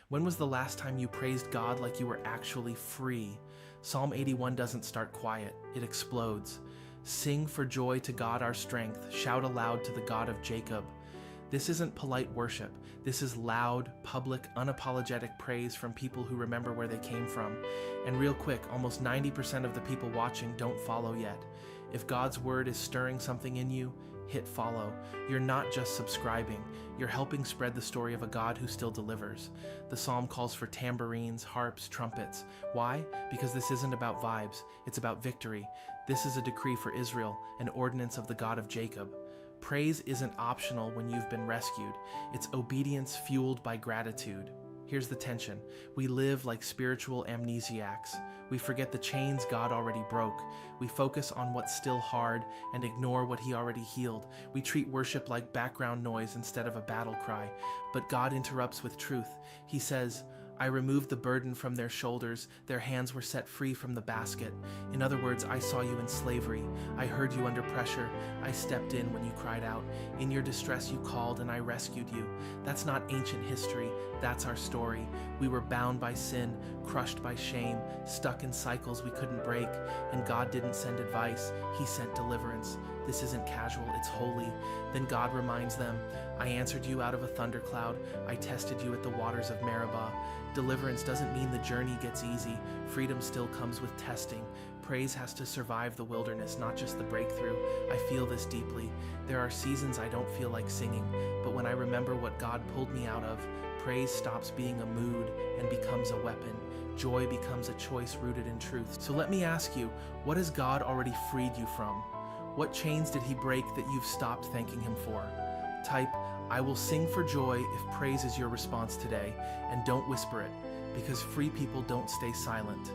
When was the last time you praised God like you were actually free? Psalm 81 doesn't start quiet, it explodes. Sing for joy to God our strength, shout aloud to the God of Jacob. This isn't polite worship. This is loud, public, unapologetic praise from people who remember where they came from. And real quick, almost 90% of the people watching don't follow yet. If God's word is stirring something in you, hit follow. You're not just subscribing, you're helping spread the story of a God who still delivers. The psalm calls for tambourines, harps, trumpets. Why? Because this isn't about vibes, it's about victory. This is a decree for Israel, an ordinance of the God of Jacob. Praise isn't optional when you've been rescued. It's obedience fueled by gratitude. Here's the tension. We live like spiritual amnesiacs. We forget the chains God already broke. We focus on what's still hard and ignore what He already healed. We treat worship like background noise instead of a battle cry. But God interrupts with truth. He says, I removed the burden from their shoulders, their hands were set free from the basket. In other words, I saw you in slavery. I heard you under pressure. I stepped in when you cried out. In your distress you called and I rescued you. That's not ancient history, that's our story. We were bound by sin, crushed by shame, stuck in cycles we couldn't break, and God didn't send advice, He sent deliverance. This isn't casual, it's holy. Then God reminds them, I answered you out of a thundercloud. I tested you at the waters of Meribah. Deliverance doesn't mean the journey gets easy. Freedom still comes with testing. Praise has to survive the wilderness, not just the breakthrough. I feel this deeply. There are seasons I don't feel like singing, but when I remember what God pulled me out of, praise stops being a mood and becomes a weapon. Joy becomes a choice rooted in truth. So let me ask you, what has God already freed you from? What chains did He break that you've stopped thanking Him for? Type, I will sing for joy if praise is your response today, and don't whisper it, because free people don't stay silent.